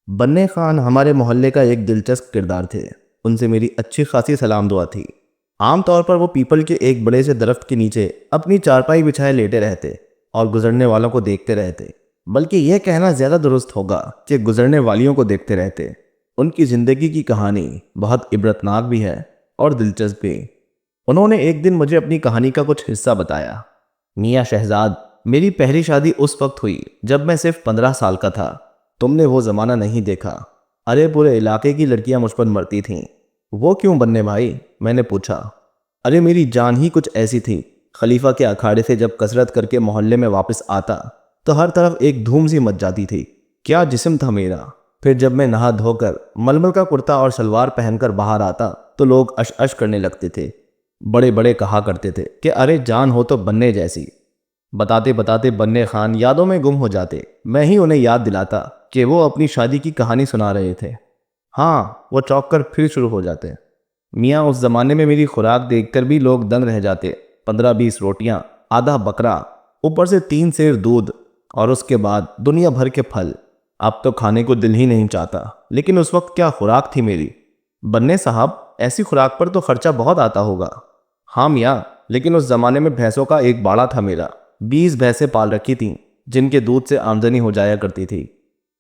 बन्ने खान हमारे मोहल्ले का एक दिलचस्प किरदार थे। उनसे मेरी अच्छी खासी सलाम दुआ थी। आमतौर पर वो पीपल के एक बड़े से दरख्त के नीचे अपनी चारपाई बिछाए लेटे रहते और गुजरने वालों को देखते रहते। बल्कि यह कहना ज़्यादा दुरुस्त होगा कि गुजरने वालियों को देखते रहते। उनकी ज़िंदगी की कहानी बहुत इबरतनाक भी है और दिलचस्प भी। उन्होंने एक दिन मुझे अपनी कहानी का कुछ हिस्सा बताया। मियाँ शहजाद, मेरी पहली शादी उस वक्त हुई जब मैं सिर्फ 15 साल का था। तुमने वो ज़माना नहीं देखा। अरे पूरे इलाके की लड़कियां मुझ पर मरती थीं। वो क्यों बन्ने भाई? मैंने पूछा। अरे मेरी जान ही कुछ ऐसी थी। खलीफा के अखाड़े से जब कसरत करके मोहल्ले में वापस आता तो हर तरफ एक धूम सी मच जाती थी। क्या जिस्म था मेरा। फिर जब मैं नहा धोकर मलमल का कुर्ता और सलवार पहनकर बाहर आता तो लोग अश अश करने लगते थे। बड़े बड़े कहा करते थे कि अरे जान हो तो बन्ने जैसी। बताते बताते बन्ने खान यादों में गुम हो जाते। मैं ही उन्हें याद दिलाता कि वो अपनी शादी की कहानी सुना रहे थे। हाँ, वो चौंक कर फिर शुरू हो जाते। मियाँ, उस जमाने में मेरी खुराक देखकर भी लोग दंग रह जाते। 15-20 रोटियां, आधा बकरा, ऊपर से 3 सेर दूध और उसके बाद दुनिया भर के फल। अब तो खाने को दिल ही नहीं चाहता, लेकिन उस वक्त क्या खुराक थी मेरी। बन्ने साहब, ऐसी खुराक पर तो खर्चा बहुत आता होगा। हाँ मियाँ, लेकिन उस जमाने में भैंसों का एक बाड़ा था मेरा। 20 भैंसें पाल रखी थीं, जिनके दूध से आमदनी हो जाया करती थी।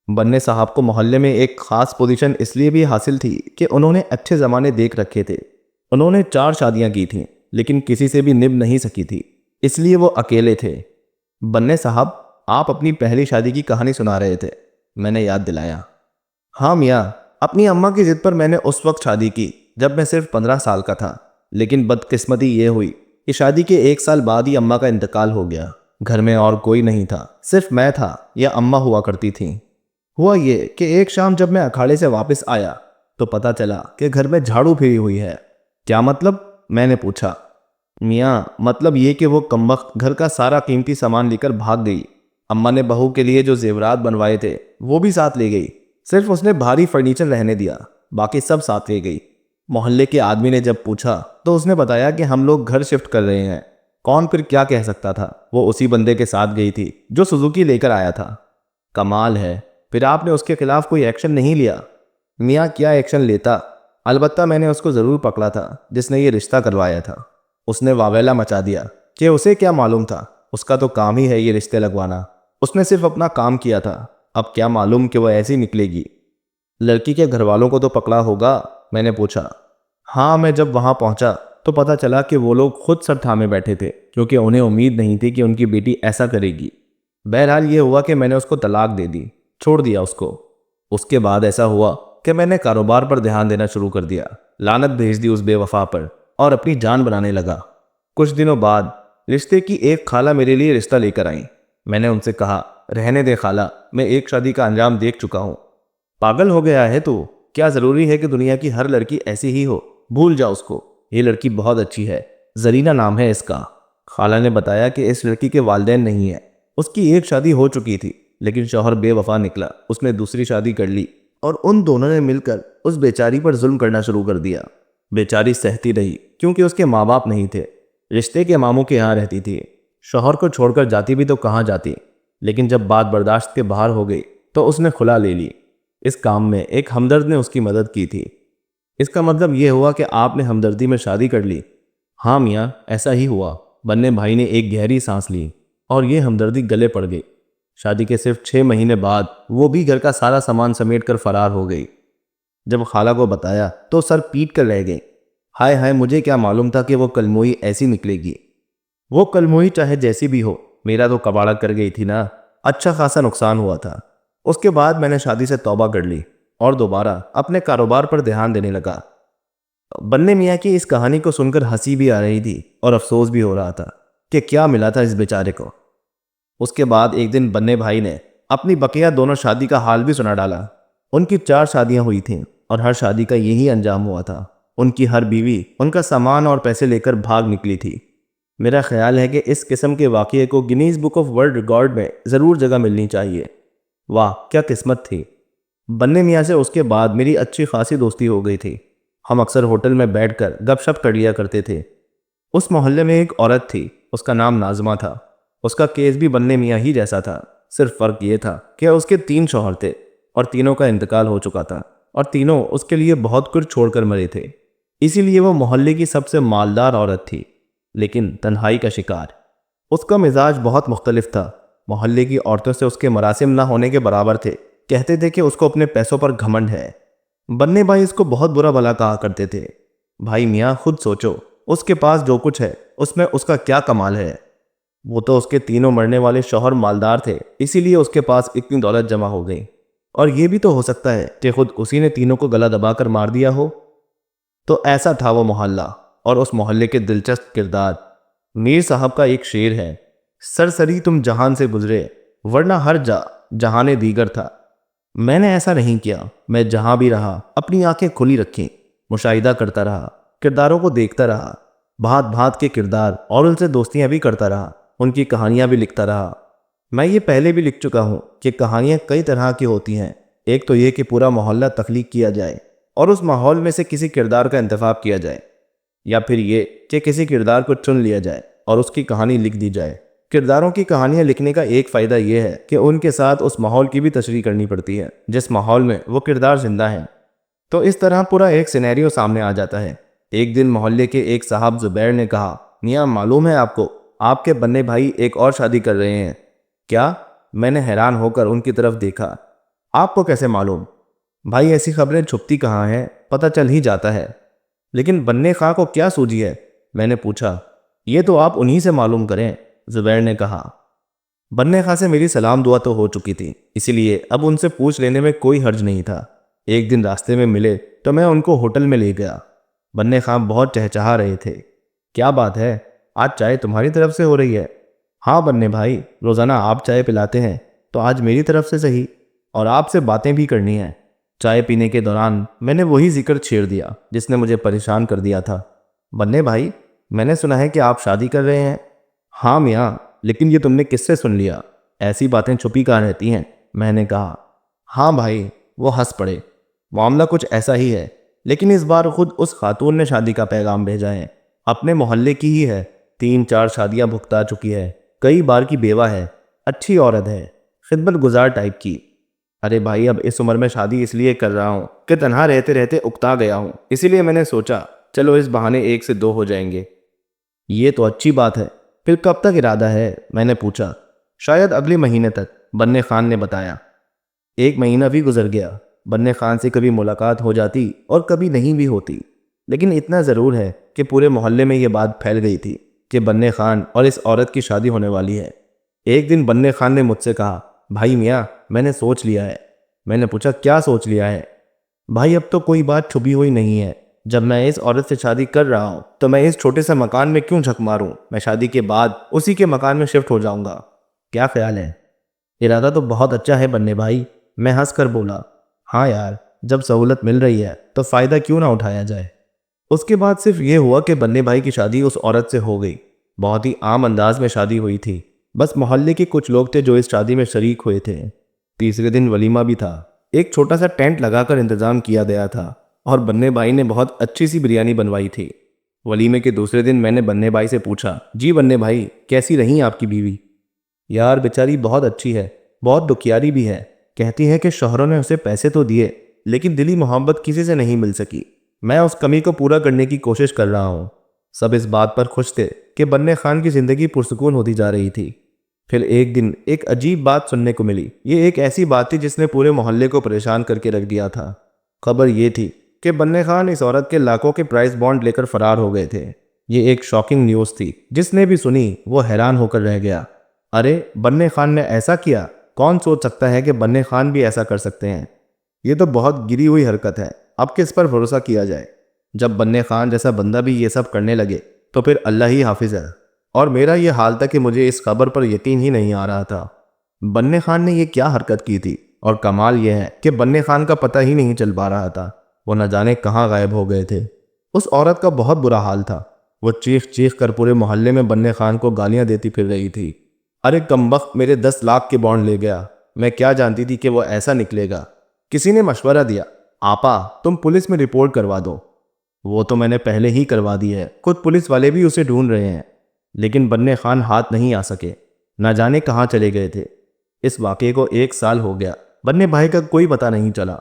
बन्ने साहब को मोहल्ले में एक खास पोजीशन इसलिए भी हासिल थी कि उन्होंने अच्छे ज़माने देख रखे थे। उन्होंने 4 शादियां की थीं, लेकिन किसी से भी निभ नहीं सकी थी, इसलिए वो अकेले थे। बन्ने साहब, आप अपनी पहली शादी की कहानी सुना रहे थे, मैंने याद दिलाया। हाँ मियाँ, अपनी अम्मा की जिद पर मैंने उस वक्त शादी की जब मैं सिर्फ 15 साल का था। लेकिन बदकिस्मती ये हुई कि शादी के 1 साल बाद ही अम्मा का इंतकाल हो गया। घर में और कोई नहीं था, सिर्फ मैं था या अम्मा हुआ करती थी। हुआ ये कि एक शाम जब मैं अखाड़े से वापस आया तो पता चला कि घर में झाड़ू फिरी हुई है। क्या मतलब? मैंने पूछा। मियाँ, मतलब ये कि वो कमबख्त घर का सारा कीमती सामान लेकर भाग गई। अम्मा ने बहू के लिए जो जेवरात बनवाए थे वो भी साथ ले गई। सिर्फ उसने भारी फर्नीचर रहने दिया, बाकी सब साथ ले गई। मोहल्ले के आदमी ने जब पूछा तो उसने बताया कि हम लोग घर शिफ्ट कर रहे हैं। कौन फिर क्या कह सकता था? वो उसी बंदे के साथ गई थी जो सुजुकी लेकर आया था। कमाल है, फिर आपने उसके खिलाफ कोई एक्शन नहीं लिया? मियाँ, क्या एक्शन लेता। अलबत्ता मैंने उसको ज़रूर पकड़ा था जिसने ये रिश्ता करवाया था। उसने वावेला मचा दिया कि उसे क्या मालूम था, उसका तो काम ही है ये रिश्ते लगवाना। उसने सिर्फ अपना काम किया था, अब क्या मालूम कि वह ऐसी निकलेगी। लड़की के घर वालों को तो पकड़ा होगा? मैंने पूछा। हाँ, मैं जब वहां पहुंचा तो पता चला कि वो लोग खुद सर थामे बैठे थे, क्योंकि उन्हें उम्मीद नहीं थी कि उनकी बेटी ऐसा करेगी। बहरहाल ये हुआ कि मैंने उसको तलाक दे दी, छोड़ दिया उसको। उसके बाद ऐसा हुआ कि मैंने कारोबार पर ध्यान देना शुरू कर दिया, लानत भेज दी उस बेवफा पर और अपनी जान बनाने लगा। कुछ दिनों बाद रिश्ते की एक खाला मेरे लिए रिश्ता लेकर आई। मैंने उनसे कहा, रहने दे खाला, मैं एक शादी का अंजाम देख चुका हूँ। पागल हो गया है तू? क्या जरूरी है कि दुनिया की हर लड़की ऐसी ही हो? भूल जा उसको। ये लड़की बहुत अच्छी है, जरीना नाम है इसका। खाला ने बताया कि इस लड़की के वालिदैन नहीं है। उसकी एक शादी हो चुकी थी, लेकिन शौहर बेवफा निकला। उसने दूसरी शादी कर ली और उन दोनों ने मिलकर उस बेचारी पर जुल्म करना शुरू कर दिया। बेचारी सहती रही क्योंकि उसके माँ बाप नहीं थे। रिश्ते के मामों के यहाँ रहती थी। शौहर को छोड़कर जाती भी तो कहाँ जाती। लेकिन जब बात बर्दाश्त के बाहर हो गई तो उसने खुला ले ली। इस काम में एक हमदर्द ने उसकी मदद की थी। इसका मतलब यह हुआ कि आपने हमदर्दी में शादी कर ली? हाँ मियाँ, ऐसा ही हुआ। बन्ने भाई ने एक गहरी सांस ली और ये हमदर्दी गले पड़ गई। शादी के सिर्फ 6 महीने बाद वो भी घर का सारा सामान समेट कर फरार हो गई। जब खाला को बताया तो सर पीट कर रह गई। हाय हाय, मुझे क्या मालूम था कि वो कलमोई ऐसी निकलेगी। वो कलमोई चाहे जैसी भी हो, मेरा तो कबाड़ा कर गई थी ना। अच्छा खासा नुकसान हुआ था। उसके बाद मैंने शादी से तौबा कर ली और दोबारा अपने कारोबार पर ध्यान देने लगा। बन्ने मियाँ की इस कहानी को सुनकर हंसी भी आ रही थी और अफसोस भी हो रहा था कि क्या मिला था इस बेचारे को। उसके बाद एक दिन बन्ने भाई ने अपनी बकिया दोनों शादी का हाल भी सुना डाला। उनकी 4 शादियां हुई थीं और हर शादी का यही अंजाम हुआ था। उनकी हर बीवी उनका सामान और पैसे लेकर भाग निकली थी। मेरा ख्याल है कि इस किस्म के वाक़ये को Guinness book of world record में ज़रूर जगह मिलनी चाहिए। वाह, क्या किस्मत थी। बन्ने मियाँ से उसके बाद मेरी अच्छी खासी दोस्ती हो गई थी। हम अक्सर होटल में बैठकर गपशप कर लिया करते थे। उस मोहल्ले में एक औरत थी, उसका नाम नाजमा था। उसका केस भी बन्ने मियाँ ही जैसा था। सिर्फ फ़र्क ये था कि उसके 3 शौहर थे और तीनों का इंतकाल हो चुका था और तीनों उसके लिए बहुत कुछ छोड़कर मरे थे। इसीलिए वो मोहल्ले की सबसे मालदार औरत थी, लेकिन तन्हाई का शिकार। उसका मिजाज बहुत मुख्तलिफ था। मोहल्ले की औरतों से उसके मरासिम ना होने के बराबर थे। कहते थे कि उसको अपने पैसों पर घमंड है। बन्ने भाई इसको बहुत बुरा भला कहा करते थे। भाई मियाँ खुद सोचो, उसके पास जो कुछ है उसमें उसका क्या कमाल है। वो तो उसके तीनों मरने वाले शौहर मालदार थे, इसीलिए उसके पास इतनी दौलत जमा हो गई। और ये भी तो हो सकता है कि खुद उसी ने तीनों को गला दबाकर मार दिया हो। तो ऐसा था वो मोहल्ला और उस मोहल्ले के दिलचस्प किरदार। मीर साहब का एक शेर है, सरसरी तुम जहान से गुजरे वरना हर जहाने दीगर था। मैंने ऐसा नहीं किया। मैं जहां भी रहा अपनी आंखें खुली रखी, मुशाहिदा करता रहा, किरदारों को देखता रहा, भांत भांत के किरदार, और उनसे दोस्तियां भी करता रहा, उनकी कहानियां भी लिखता रहा। मैं ये पहले भी लिख चुका हूँ कि कहानियां कई तरह की होती हैं। एक तो ये कि पूरा मोहल्ला तख्लीक किया जाए और उस माहौल में से किसी किरदार का इंतखाब किया जाए, या फिर ये कि किसी किरदार को चुन लिया जाए और उसकी कहानी लिख दी जाए। किरदारों की कहानियां लिखने का एक फ़ायदा यह है कि उनके साथ उस माहौल की भी तशरीह करनी पड़ती है जिस माहौल में वो किरदार जिंदा है। तो इस तरह पूरा एक सिनेरियो सामने आ जाता है। एक दिन मोहल्ले के एक साहब जुबैर ने कहा, मियाँ मालूम है आपको, आपके बन्ने भाई एक और शादी कर रहे हैं। क्या? मैंने हैरान होकर उनकी तरफ देखा। आपको कैसे मालूम? भाई ऐसी खबरें छुपती कहाँ हैं, पता चल ही जाता है। लेकिन बन्ने खां को क्या सूझी है? मैंने पूछा। ये तो आप उन्हीं से मालूम करें, जुबैर ने कहा। बन्ने खां से मेरी सलाम दुआ तो हो चुकी थी, इसीलिए अब उनसे पूछ लेने में कोई हर्ज नहीं था। एक दिन रास्ते में मिले तो मैं उनको होटल में ले गया। बन्ने खां बहुत चहचहा रहे थे। क्या बात है, आज चाय तुम्हारी तरफ से हो रही है? हाँ बन्ने भाई, रोज़ाना आप चाय पिलाते हैं तो आज मेरी तरफ से सही, और आपसे बातें भी करनी है। चाय पीने के दौरान मैंने वही जिक्र छेड़ दिया जिसने मुझे परेशान कर दिया था। बन्ने भाई, मैंने सुना है कि आप शादी कर रहे हैं। हाँ मियाँ, लेकिन ये तुमने किससे सुन लिया? ऐसी बातें छुपी कहाँ रहती हैं, मैंने कहा। हाँ भाई, वो हंस पड़े। मामला कुछ ऐसा ही है, लेकिन इस बार खुद उस खातून ने शादी का पैगाम भेजा है। अपने मोहल्ले की ही है, 3-4 शादियां भुगता चुकी है, कई बार की बेवा है, अच्छी औरत है, खिदमत गुजार टाइप की। अरे भाई, अब इस उम्र में शादी इसलिए कर रहा हूँ कि तन्हा रहते रहते उकता गया हूँ, इसीलिए मैंने सोचा चलो इस बहाने 1 से 2 हो जाएंगे। ये तो अच्छी बात है। फिर कब तक इरादा है, मैंने पूछा। शायद अगले महीने तक, बन्ने खान ने बताया। 1 महीना भी गुजर गया। बन्ने खान से कभी मुलाकात हो जाती और कभी नहीं भी होती, लेकिन इतना ज़रूर है कि पूरे मोहल्ले में ये बात फैल गई थी कि बन्ने खान और इस औरत की शादी होने वाली है। एक दिन बन्ने खान ने मुझसे कहा, भाई मियाँ, मैंने सोच लिया है। मैंने पूछा, क्या सोच लिया है? भाई अब तो कोई बात छुपी हुई नहीं है। जब मैं इस औरत से शादी कर रहा हूँ तो मैं इस छोटे से मकान में क्यों झक मारूं? मैं शादी के बाद उसी के मकान में शिफ्ट हो जाऊंगा। क्या ख्याल है? इरादा तो बहुत अच्छा है बन्ने भाई, मैं हंस कर बोला। हाँ यार, जब सहूलत मिल रही है तो फ़ायदा क्यों ना उठाया जाए। उसके बाद सिर्फ ये हुआ कि बन्ने भाई की शादी उस औरत से हो गई। बहुत ही आम अंदाज में शादी हुई थी। बस मोहल्ले के कुछ लोग थे जो इस शादी में शरीक हुए थे। तीसरे दिन वलीमा भी था। एक छोटा सा टेंट लगाकर इंतजाम किया गया था और बन्ने भाई ने बहुत अच्छी सी बिरयानी बनवाई थी। वलीमे के दूसरे दिन मैंने बन्ने भाई से पूछा, जी बन्ने भाई, कैसी रही आपकी बीवी? यार बेचारी बहुत अच्छी है, बहुत दुखियारी भी है। कहती है कि शौहरों ने उसे पैसे तो दिए, लेकिन दिली मोहब्बत किसी से नहीं मिल सकी। मैं उस कमी को पूरा करने की कोशिश कर रहा हूँ। सब इस बात पर खुश थे कि बन्ने खान की जिंदगी पुरसुकून होती जा रही थी। फिर एक दिन एक अजीब बात सुनने को मिली। ये एक ऐसी बात थी जिसने पूरे मोहल्ले को परेशान करके रख दिया था। खबर ये थी कि बन्ने खान इस औरत के लाखों के प्राइस बॉन्ड लेकर फरार हो गए थे। ये एक शॉकिंग न्यूज़ थी। जिसने भी सुनी वो हैरान होकर रह गया। अरे, बन्ने खान ने ऐसा किया? कौन सोच सकता है कि बन्ने खान भी ऐसा कर सकते हैं? ये तो बहुत गिरी हुई हरकत है। अब किस पर भरोसा किया जाए? जब बन्ने खान जैसा बंदा भी ये सब करने लगे तो फिर अल्लाह ही हाफिज है। और मेरा ये हाल था कि मुझे इस खबर पर यकीन ही नहीं आ रहा था। बन्ने खान ने ये क्या हरकत की थी? और कमाल यह है कि बन्ने खान का पता ही नहीं चल पा रहा था। वो न जाने कहाँ गायब हो गए थे। उस औरत का बहुत बुरा हाल था। वो चीख चीख कर पूरे मोहल्ले में बन्ने खान को गालियां देती फिर रही थी। अरे कमबख्त, मेरे 10 लाख के बॉन्ड ले गया। मैं क्या जानती थी कि वो ऐसा निकलेगा। किसी ने मशवरा दिया, आपा तुम पुलिस में रिपोर्ट करवा दो। वो तो मैंने पहले ही करवा दी है, खुद पुलिस वाले भी उसे ढूंढ रहे हैं। लेकिन बन्ने खान हाथ नहीं आ सके, न जाने कहाँ चले गए थे। इस वाक़े को 1 साल हो गया। बन्ने भाई का कोई पता नहीं चला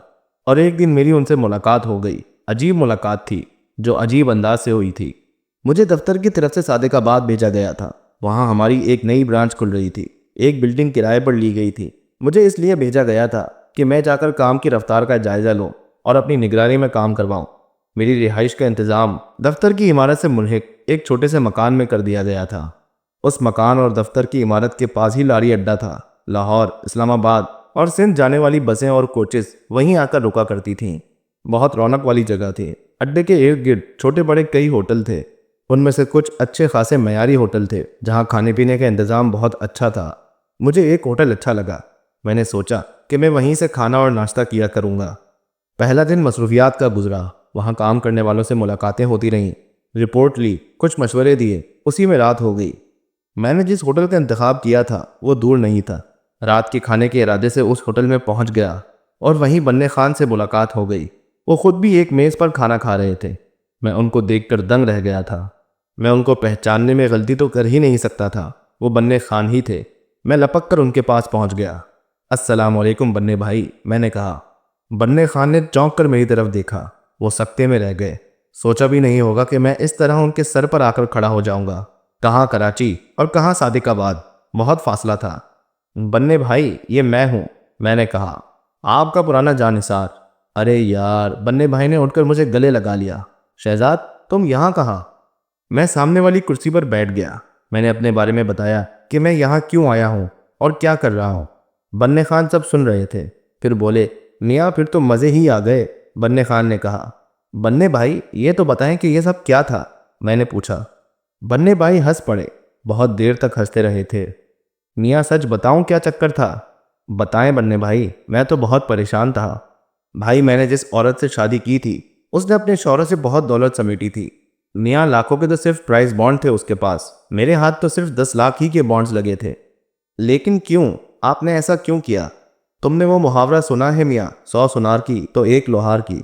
और एक दिन मेरी उनसे मुलाकात हो गई। अजीब मुलाकात थी जो अजीब अंदाज से हुई थी। मुझे दफ्तर की तरफ से सादिकाबाद भेजा गया था। वहाँ हमारी एक नई ब्रांच खुल रही थी। एक बिल्डिंग किराए पर ली गई थी। मुझे इसलिए भेजा गया था कि मैं जाकर काम की रफ्तार का जायजा लूँ और अपनी निगरानी में काम करवाऊँ। मेरी रिहाइश का इंतज़ाम दफ्तर की इमारत से मुल्हिक एक छोटे से मकान में कर दिया गया था। उस मकान और दफ्तर की इमारत के पास ही लारी अड्डा था। लाहौर, इस्लामाबाद और सिंध जाने वाली बसें और कोचेस वहीं आकर रुका करती थीं। बहुत रौनक वाली जगह थी। अड्डे के इर्द गिर्द छोटे बड़े कई होटल थे। उनमें से कुछ अच्छे खासे मयारी होटल थे जहाँ खाने पीने का इंतज़ाम बहुत अच्छा था। मुझे एक होटल अच्छा लगा। मैंने सोचा कि मैं वहीं से खाना और नाश्ता किया करूँगा। पहला दिन मसरूफियात का गुजरा। वहाँ काम करने वालों से मुलाकातें होती रहीं, रिपोर्ट ली, कुछ मशवरे दिए। उसी में रात हो गई। मैंने जिस होटल का इंतखाब किया था वो दूर नहीं था। रात के खाने के इरादे से उस होटल में पहुंच गया और वहीं बन्ने खान से मुलाकात हो गई। वो खुद भी एक मेज़ पर खाना खा रहे थे। मैं उनको देखकर दंग रह गया था। मैं उनको पहचानने में गलती तो कर ही नहीं सकता था। वो बन्ने खान ही थे। मैं लपक कर उनके पास पहुंच गया। अस्सलाम वालेकुम बन्ने भाई, मैंने कहा। बन्ने खान ने चौंक कर मेरी तरफ देखा। वो सकते में रह गए। सोचा भी नहीं होगा कि मैं इस तरह उनके सर पर आकर खड़ा हो जाऊंगा। कहाँ कराची और कहाँ सादिकाबाद, बहुत फासला था। बन्ने भाई, ये मैं हूँ, मैंने कहा। आपका पुराना जानिसार। अरे यार, बन्ने भाई ने उठकर मुझे गले लगा लिया। शहजाद, तुम यहाँ कहाँ? मैं सामने वाली कुर्सी पर बैठ गया। मैंने अपने बारे में बताया कि मैं यहाँ क्यों आया हूँ और क्या कर रहा हूँ। बन्ने खान सब सुन रहे थे। फिर बोले, मियाँ फिर तो मज़े ही आ गए। बन्ने खान ने कहा। बन्ने भाई, ये तो बताएं कि ये सब क्या था, मैंने पूछा। बन्ने भाई हंस पड़े। बहुत देर तक हंसते रहे थे। मियाँ सच बताऊं क्या चक्कर था? बताएं बन्ने भाई, मैं तो बहुत परेशान था। भाई, मैंने जिस औरत से शादी की थी उसने अपने शौहर से बहुत दौलत समेटी थी। मियाँ, लाखों के तो सिर्फ प्राइस बॉन्ड थे उसके पास। मेरे हाथ तो सिर्फ 10 लाख ही के बॉन्ड्स लगे थे। लेकिन क्यों? आपने ऐसा क्यों किया? तुमने वो मुहावरा सुना है मियाँ, 100 सुनार की तो एक लोहार की?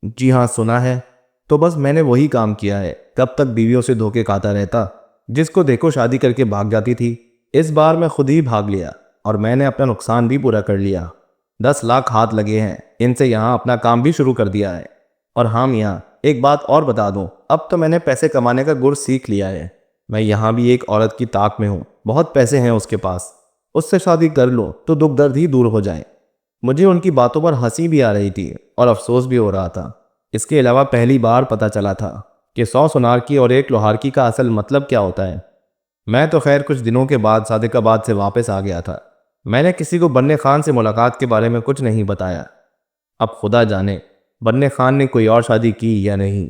जी हाँ, सुना है। तो बस मैंने वही काम किया है। कब तक बीवियों से धोखे खाता रहता? जिसको देखो शादी करके भाग जाती थी। इस बार मैं खुद ही भाग लिया और मैंने अपना नुकसान भी पूरा कर लिया। 10 लाख हाथ लगे हैं। इनसे यहाँ अपना काम भी शुरू कर दिया है। और हाँ मियाँ, एक बात और बता दूँ, अब तो मैंने पैसे कमाने का गुर सीख लिया है। मैं यहाँ भी एक औरत की ताक में हूँ। बहुत पैसे हैं उसके पास। उससे शादी कर लो तो दुख दर्द ही दूर हो जाए। मुझे उनकी बातों पर हंसी भी आ रही थी और अफसोस भी हो रहा था। इसके अलावा पहली बार पता चला था कि 100 सुनार की और एक लोहार की का असल मतलब क्या होता है। मैं तो खैर कुछ दिनों के बाद सादिकाबाद से वापस आ गया था। मैंने किसी को बन्ने खान से मुलाकात के बारे में कुछ नहीं बताया। अब खुदा जाने बन्ने खान ने कोई और शादी की या नहीं।